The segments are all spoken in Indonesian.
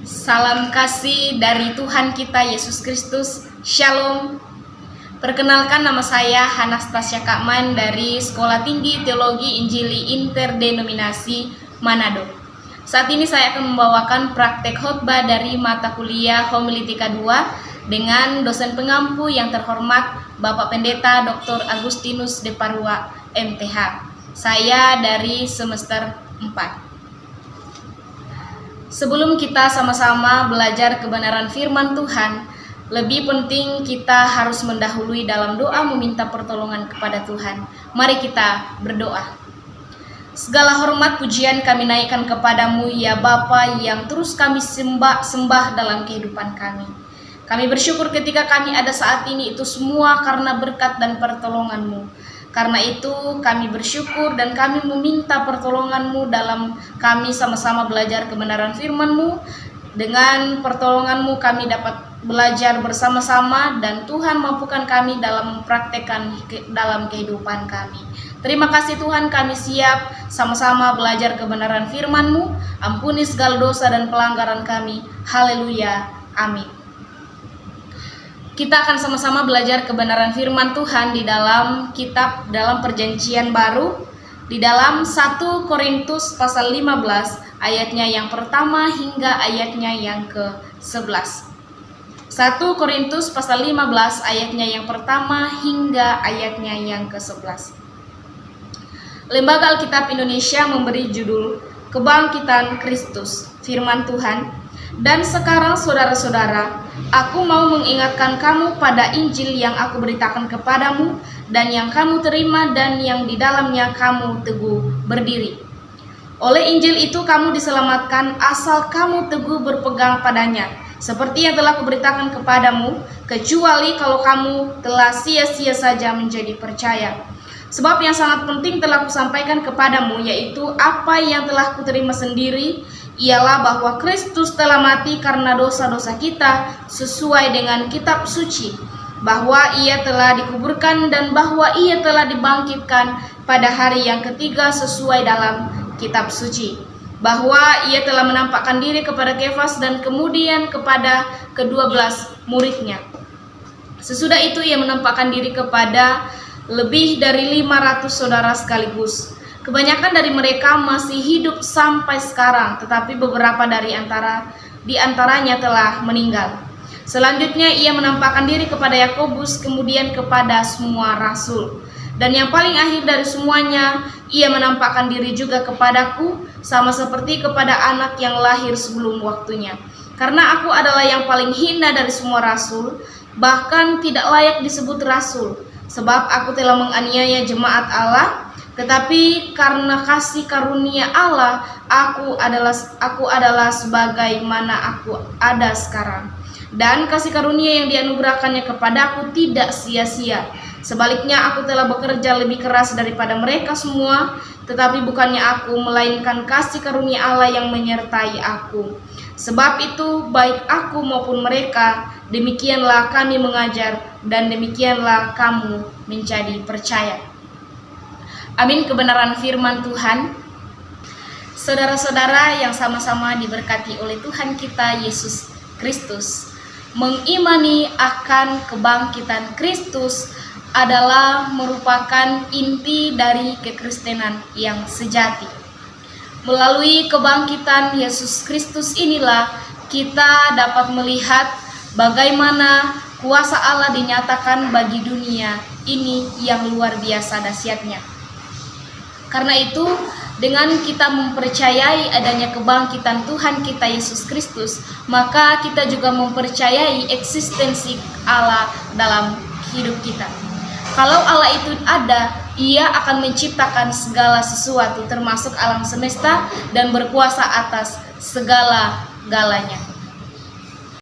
Salam kasih dari Tuhan kita Yesus Kristus. Shalom. Perkenalkan, nama saya Anastasia Kakman dari Sekolah Tinggi Teologi Injili Interdenominasi Manado. Saat ini saya akan membawakan praktek khotbah dari mata kuliah Homiletika 2 dengan dosen pengampu yang terhormat Bapak Pendeta Dr. Agustinus De Parua, MTH. Saya dari semester 4. Sebelum kita sama-sama belajar kebenaran firman Tuhan, lebih penting kita harus mendahului dalam doa meminta pertolongan kepada Tuhan. Mari kita berdoa. Segala hormat pujian kami naikkan kepadamu ya Bapa yang terus kami sembah dalam kehidupan kami. Kami bersyukur ketika kami ada saat ini itu semua karena berkat dan pertolongan-Mu. Karena itu kami bersyukur dan kami meminta pertolongan-Mu dalam kami sama-sama belajar kebenaran firman-Mu. Dengan pertolongan-Mu kami dapat belajar bersama-sama dan Tuhan mampukan kami dalam mempraktekkan dalam kehidupan kami. Terima kasih Tuhan, kami siap sama-sama belajar kebenaran firman-Mu. Ampuni segala dosa dan pelanggaran kami. Haleluya. Amin. Kita akan sama-sama belajar kebenaran firman Tuhan di dalam dalam perjanjian baru, di dalam 1 Korintus pasal 15 ayatnya yang pertama hingga ayatnya yang ke-11. 1 Korintus pasal 15 ayatnya yang pertama hingga ayatnya yang ke-11. Lembaga Alkitab Indonesia memberi judul Kebangkitan Kristus, firman Tuhan. Dan sekarang saudara-saudara, aku mau mengingatkan kamu pada Injil yang aku beritakan kepadamu dan yang kamu terima dan yang di dalamnya kamu teguh berdiri. Oleh Injil itu kamu diselamatkan asal kamu teguh berpegang padanya, seperti yang telah kuberitakan kepadamu, kecuali kalau kamu telah sia-sia saja menjadi percaya. Sebab yang sangat penting telah kusampaikan kepadamu, yaitu apa yang telah kuterima sendiri, ialah bahwa Kristus telah mati karena dosa-dosa kita sesuai dengan kitab suci, bahwa ia telah dikuburkan dan bahwa ia telah dibangkitkan pada hari yang ketiga sesuai dalam kitab suci, bahwa ia telah menampakkan diri kepada Kefas dan kemudian kepada ke-12 muridnya. Sesudah itu ia menampakkan diri kepada lebih dari 500 saudara sekaligus. Kebanyakan dari mereka masih hidup sampai sekarang, tetapi beberapa di antaranya telah meninggal. Selanjutnya ia menampakkan diri kepada Yakobus, kemudian kepada semua rasul. Dan yang paling akhir dari semuanya, ia menampakkan diri juga kepadaku, sama seperti kepada anak yang lahir sebelum waktunya. Karena aku adalah yang paling hina dari semua rasul, bahkan tidak layak disebut rasul, sebab aku telah menganiaya jemaat Allah. Tetapi karena kasih karunia Allah, aku adalah sebagaimana aku ada sekarang. Dan kasih karunia yang dianugerahkannya kepadaku tidak sia-sia. Sebaliknya aku telah bekerja lebih keras daripada mereka semua, tetapi bukannya aku, melainkan kasih karunia Allah yang menyertai aku. Sebab itu baik aku maupun mereka, demikianlah kami mengajar dan demikianlah kamu menjadi percaya. Amin. Kebenaran firman Tuhan. Saudara-saudara yang sama-sama diberkati oleh Tuhan kita Yesus Kristus, mengimani akan kebangkitan Kristus adalah merupakan inti dari kekristenan yang sejati. Melalui kebangkitan Yesus Kristus inilah kita dapat melihat bagaimana kuasa Allah dinyatakan bagi dunia ini yang luar biasa dahsyatnya. Karena itu, dengan kita mempercayai adanya kebangkitan Tuhan kita Yesus Kristus, maka kita juga mempercayai eksistensi Allah dalam hidup kita. Kalau Allah itu ada, Ia akan menciptakan segala sesuatu, termasuk alam semesta, dan berkuasa atas segala-galanya.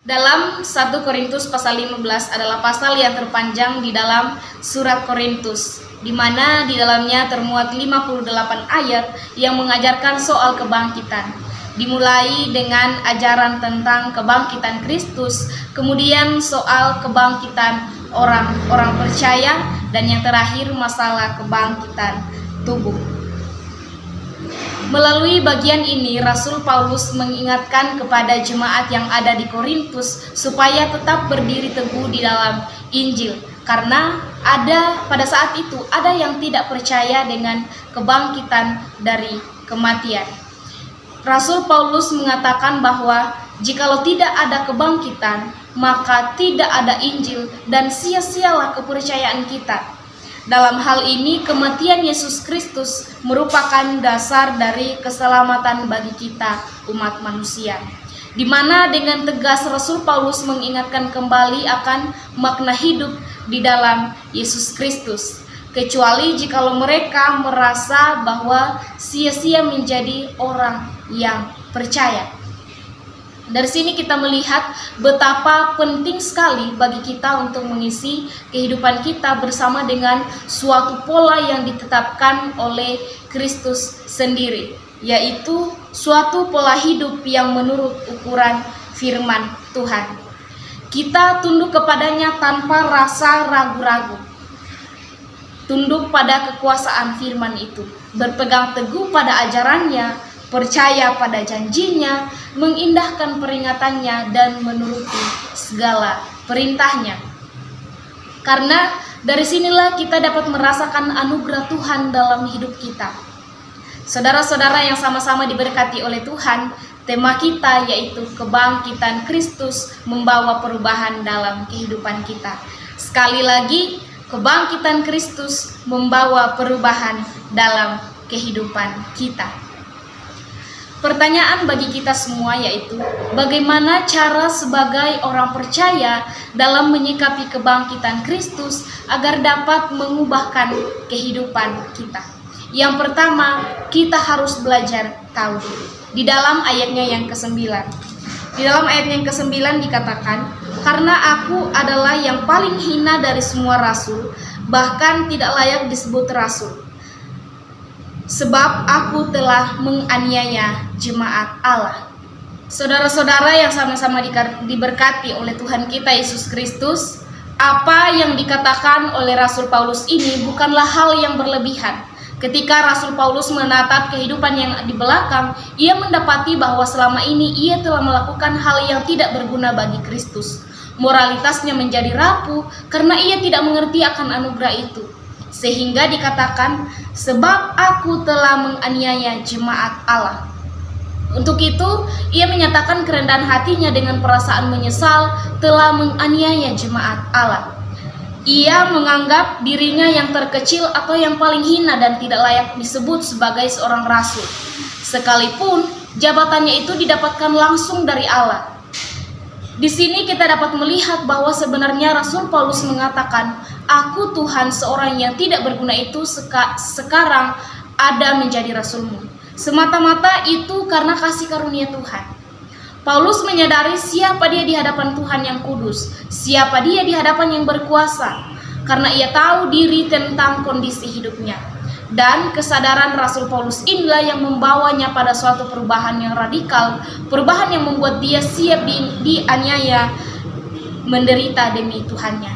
Dalam 1 Korintus pasal 15 adalah pasal yang terpanjang di dalam surat Korintus, di mana di dalamnya termuat 58 ayat yang mengajarkan soal kebangkitan. Dimulai dengan ajaran tentang kebangkitan Kristus, kemudian soal kebangkitan orang-orang percaya, dan yang terakhir masalah kebangkitan tubuh. Melalui bagian ini, Rasul Paulus mengingatkan kepada jemaat yang ada di Korintus supaya tetap berdiri teguh di dalam Injil, karena pada saat itu ada yang tidak percaya dengan kebangkitan dari kematian. Rasul Paulus mengatakan bahwa jikalau tidak ada kebangkitan, maka tidak ada Injil dan sia-sialah kepercayaan kita. Dalam hal ini, kematian Yesus Kristus merupakan dasar dari keselamatan bagi kita, umat manusia. Di mana dengan tegas Rasul Paulus mengingatkan kembali akan makna hidup di dalam Yesus Kristus. Kecuali jikalau mereka merasa bahwa sia-sia menjadi orang yang percaya. Dari sini kita melihat betapa penting sekali bagi kita untuk mengisi kehidupan kita bersama dengan suatu pola yang ditetapkan oleh Kristus sendiri, yaitu suatu pola hidup yang menurut ukuran firman Tuhan. Kita tunduk kepadanya tanpa rasa ragu-ragu, tunduk pada kekuasaan firman itu, berpegang teguh pada ajarannya, percaya pada janjinya, mengindahkan peringatannya, dan menuruti segala perintahnya. Karena dari sinilah kita dapat merasakan anugerah Tuhan dalam hidup kita. Saudara-saudara yang sama-sama diberkati oleh Tuhan, tema kita yaitu kebangkitan Kristus membawa perubahan dalam kehidupan kita. Sekali lagi, kebangkitan Kristus membawa perubahan dalam kehidupan kita. Pertanyaan bagi kita semua yaitu, bagaimana cara sebagai orang percaya dalam menyikapi kebangkitan Kristus agar dapat mengubahkan kehidupan kita? Yang pertama, kita harus belajar tahu diri. Di dalam ayatnya yang ke-9. Di dalam ayat yang ke-9 dikatakan, karena aku adalah yang paling hina dari semua rasul, bahkan tidak layak disebut rasul. Sebab aku telah menganiaya jemaat Allah. Saudara-saudara yang sama-sama diberkati oleh Tuhan kita Yesus Kristus, apa yang dikatakan oleh Rasul Paulus ini bukanlah hal yang berlebihan. Ketika Rasul Paulus menatap kehidupan yang di belakang, ia mendapati bahwa selama ini ia telah melakukan hal yang tidak berguna bagi Kristus. Moralitasnya menjadi rapuh karena ia tidak mengerti akan anugerah itu. Sehingga dikatakan, sebab aku telah menganiaya jemaat Allah. Untuk itu, ia menyatakan kerendahan hatinya dengan perasaan menyesal telah menganiaya jemaat Allah. Ia menganggap dirinya yang terkecil atau yang paling hina dan tidak layak disebut sebagai seorang rasul. Sekalipun jabatannya itu didapatkan langsung dari Allah. Di sini kita dapat melihat bahwa sebenarnya Rasul Paulus mengatakan, aku Tuhan seorang yang tidak berguna itu sekarang ada menjadi rasulmu. Semata-mata itu karena kasih karunia Tuhan. Paulus menyadari siapa dia di hadapan Tuhan yang kudus, siapa dia di hadapan yang berkuasa, karena ia tahu diri tentang kondisi hidupnya. Dan kesadaran Rasul Paulus inilah yang membawanya pada suatu perubahan yang radikal, perubahan yang membuat dia siap dianiaya, menderita demi Tuhannya.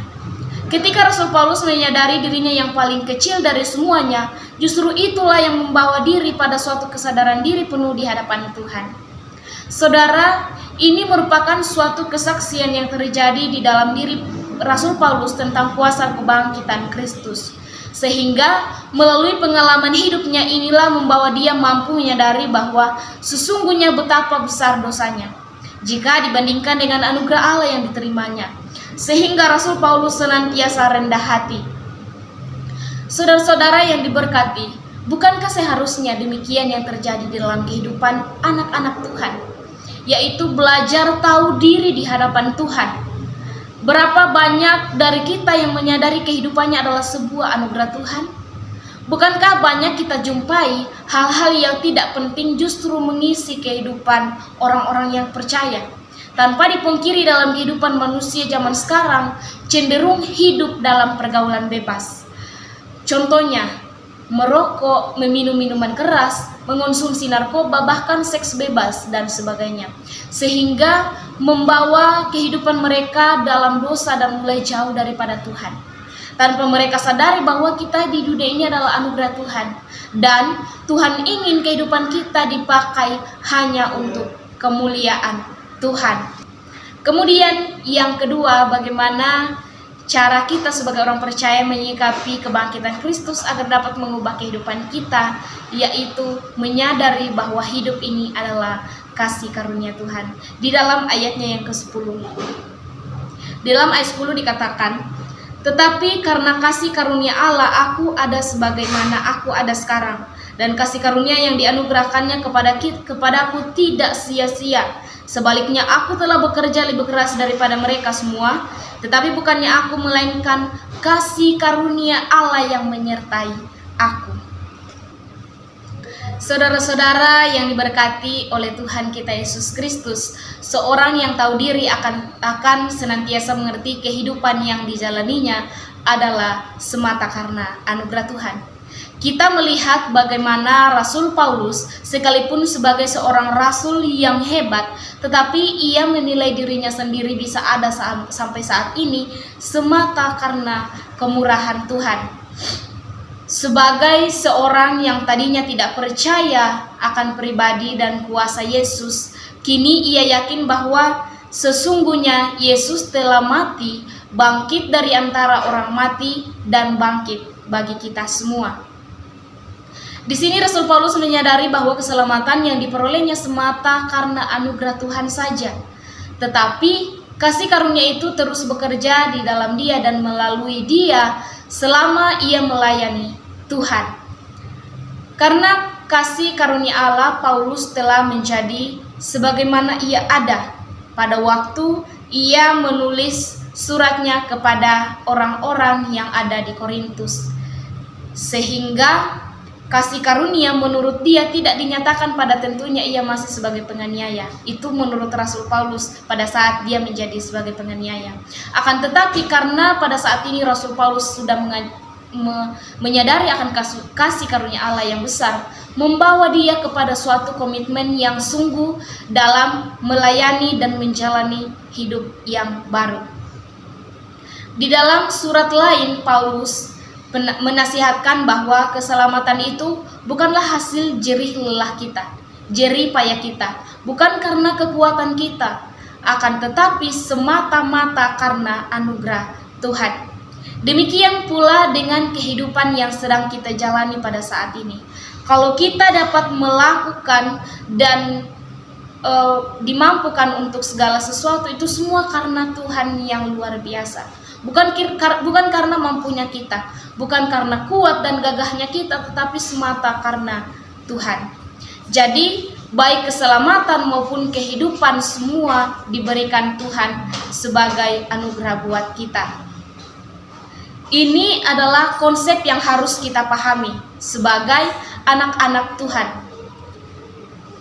Ketika Rasul Paulus menyadari dirinya yang paling kecil dari semuanya, justru itulah yang membawa diri pada suatu kesadaran diri penuh di hadapan Tuhan. Saudara, ini merupakan suatu kesaksian yang terjadi di dalam diri Rasul Paulus tentang kuasa kebangkitan Kristus. Sehingga melalui pengalaman hidupnya inilah membawa dia mampu menyadari bahwa sesungguhnya betapa besar dosanya jika dibandingkan dengan anugerah Allah yang diterimanya. Sehingga Rasul Paulus senantiasa rendah hati. Saudara-saudara yang diberkati, bukankah seharusnya demikian yang terjadi di dalam kehidupan anak-anak Tuhan? Yaitu belajar tahu diri di hadapan Tuhan. Berapa banyak dari kita yang menyadari kehidupannya adalah sebuah anugerah Tuhan? Bukankah banyak kita jumpai hal-hal yang tidak penting justru mengisi kehidupan orang-orang yang percaya? Tanpa dipungkiri dalam kehidupan manusia zaman sekarang cenderung hidup dalam pergaulan bebas. Contohnya, merokok, meminum minuman keras, mengonsumsi narkoba, bahkan seks bebas dan sebagainya. Sehingga membawa kehidupan mereka dalam dosa dan mulai jauh daripada Tuhan. tanpa mereka sadari bahwa kita di dunia ini adalah anugerah Tuhan, dan Tuhan ingin kehidupan kita dipakai hanya untuk kemuliaan Tuhan. Kemudian yang kedua, bagaimana cara kita sebagai orang percaya menyikapi kebangkitan Kristus agar dapat mengubah kehidupan kita, yaitu menyadari bahwa hidup ini adalah kasih karunia Tuhan. Di dalam ayatnya yang ke-10, di dalam ayat 10 dikatakan, tetapi karena kasih karunia Allah aku ada sebagaimana aku ada sekarang, dan kasih karunia yang dianugerahkannya kepadaku tidak sia-sia. Sebaliknya aku telah bekerja lebih keras daripada mereka semua, tetapi bukannya aku, melainkan kasih karunia Allah yang menyertai aku. Saudara-saudara yang diberkati oleh Tuhan kita Yesus Kristus, seorang yang tahu diri akan senantiasa mengerti kehidupan yang dijalaninya adalah semata karena anugerah Tuhan. Kita melihat bagaimana Rasul Paulus, sekalipun sebagai seorang rasul yang hebat, tetapi ia menilai dirinya sendiri bisa ada sampai saat ini semata karena kemurahan Tuhan. Sebagai seorang yang tadinya tidak percaya akan pribadi dan kuasa Yesus, kini ia yakin bahwa sesungguhnya Yesus telah mati, bangkit dari antara orang mati, dan bangkit bagi kita semua. Di sini Rasul Paulus menyadari bahwa keselamatan yang diperolehnya semata karena anugerah Tuhan saja. Tetapi kasih karunia itu terus bekerja di dalam dia dan melalui dia selama ia melayani Tuhan. Karena kasih karunia Allah, Paulus telah menjadi sebagaimana ia ada pada waktu ia menulis suratnya kepada orang-orang yang ada di Korintus. Sehingga kasih karunia menurut dia tidak dinyatakan pada tentunya ia masih sebagai penganiaya. Itu menurut Rasul Paulus pada saat dia menjadi sebagai penganiaya. Akan tetapi karena pada saat ini Rasul Paulus sudah menyadari akan kasih karunia Allah yang besar, membawa dia kepada suatu komitmen yang sungguh dalam melayani dan menjalani hidup yang baru. Di dalam surat lain, Paulus menasihatkan bahwa keselamatan itu bukanlah hasil jerih lelah kita, jerih payah kita, bukan karena kekuatan kita, akan tetapi semata-mata karena anugerah Tuhan. Demikian pula dengan kehidupan yang sedang kita jalani pada saat ini. Kalau kita dapat melakukan dan dimampukan untuk segala sesuatu, itu semua karena Tuhan yang luar biasa. Bukan karena mampunya kita, bukan karena kuat dan gagahnya kita, tetapi semata karena Tuhan. Jadi baik keselamatan maupun kehidupan semua diberikan Tuhan sebagai anugerah buat kita. Ini adalah konsep yang harus kita pahami sebagai anak-anak Tuhan,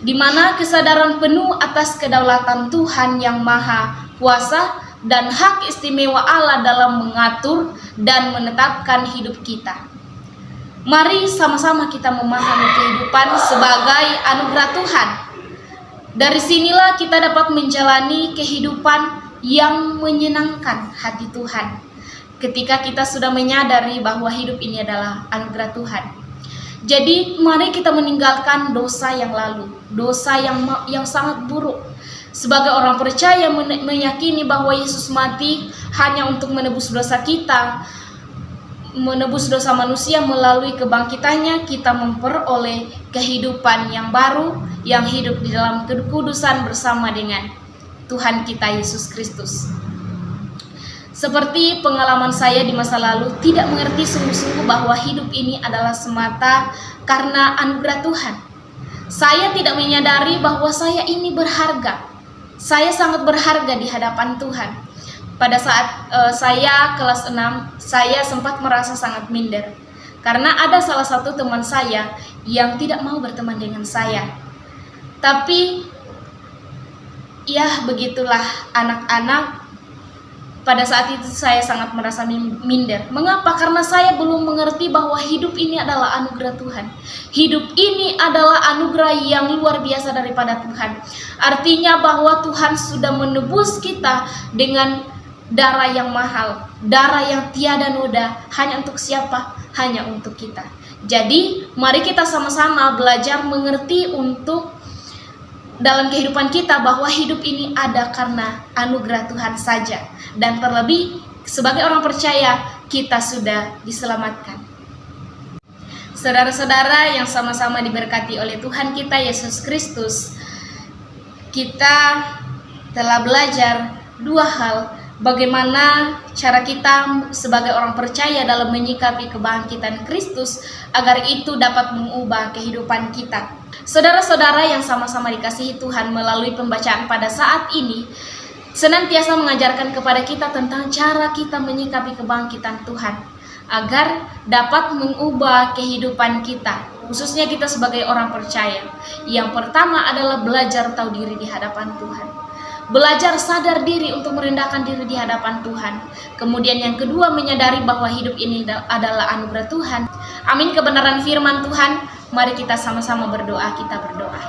di mana kesadaran penuh atas kedaulatan Tuhan yang maha kuasa dan hak istimewa Allah dalam mengatur dan menetapkan hidup kita. Mari sama-sama kita memahami kehidupan sebagai anugerah Tuhan. Dari sinilah kita dapat menjalani kehidupan yang menyenangkan hati Tuhan. Ketika kita sudah menyadari bahwa hidup ini adalah anugerah Tuhan. Jadi mari kita meninggalkan dosa yang lalu, dosa yang sangat buruk. Sebagai orang percaya meyakini bahwa Yesus mati hanya untuk menebus dosa kita, menebus dosa manusia. Melalui kebangkitannya kita memperoleh kehidupan yang baru, yang hidup di dalam kekudusan bersama dengan Tuhan kita Yesus Kristus. Seperti pengalaman saya di masa lalu, tidak mengerti sungguh-sungguh bahwa hidup ini adalah semata karena anugerah Tuhan. Saya tidak menyadari bahwa saya ini berharga. Saya sangat berharga di hadapan Tuhan. Pada saat saya kelas 6, saya sempat merasa sangat minder. Karena ada salah satu teman saya yang tidak mau berteman dengan saya. Tapi, ya begitulah anak-anak. Pada saat itu saya sangat merasa minder. Mengapa? Karena saya belum mengerti bahwa hidup ini adalah anugerah Tuhan. Hidup ini adalah anugerah yang luar biasa daripada Tuhan. Artinya bahwa Tuhan sudah menebus kita dengan darah yang mahal, darah yang tiada noda. Hanya untuk siapa? Hanya untuk kita. Jadi mari kita sama-sama belajar mengerti untuk dalam kehidupan kita bahwa hidup ini ada karena anugerah Tuhan saja. Dan terlebih sebagai orang percaya kita sudah diselamatkan. Saudara-saudara yang sama-sama diberkati oleh Tuhan kita Yesus Kristus, kita telah belajar dua hal. Bagaimana cara kita sebagai orang percaya dalam menyikapi kebangkitan Kristus agar itu dapat mengubah kehidupan kita. Saudara-saudara yang sama-sama dikasihi Tuhan, melalui pembacaan pada saat ini senantiasa mengajarkan kepada kita tentang cara kita menyikapi kebangkitan Tuhan agar dapat mengubah kehidupan kita, khususnya kita sebagai orang percaya. Yang pertama adalah belajar tahu diri di hadapan Tuhan. Belajar sadar diri untuk merendahkan diri di hadapan Tuhan. Kemudian yang kedua, menyadari bahwa hidup ini adalah anugerah Tuhan. Amin kebenaran firman Tuhan. Mari kita sama-sama berdoa, kita berdoa.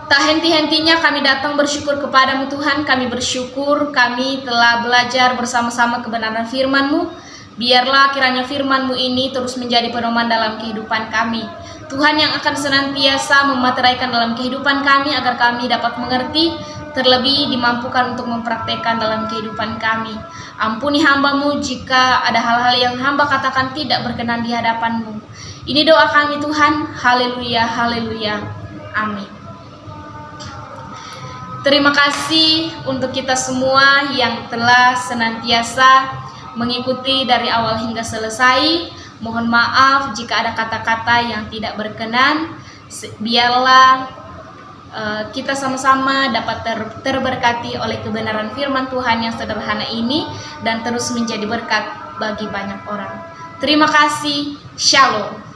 Tak henti-hentinya kami datang bersyukur kepadamu Tuhan. Kami bersyukur kami telah belajar bersama-sama kebenaran firman-Mu. Biarlah kiranya firman-Mu ini terus menjadi pedoman dalam kehidupan kami. Tuhan yang akan senantiasa memateraikan dalam kehidupan kami agar kami dapat mengerti, terlebih dimampukan untuk mempraktekkan dalam kehidupan kami. Ampuni hamba-Mu jika ada hal-hal yang hamba katakan tidak berkenan di hadapan-Mu. Ini doa kami Tuhan. Haleluya, haleluya. Amin. Terima kasih untuk kita semua yang telah senantiasa mengikuti dari awal hingga selesai. Mohon maaf jika ada kata-kata yang tidak berkenan. Biarlah kita sama-sama dapat terberkati oleh kebenaran firman Tuhan yang sederhana ini dan terus menjadi berkat bagi banyak orang. Terima kasih. Shalom.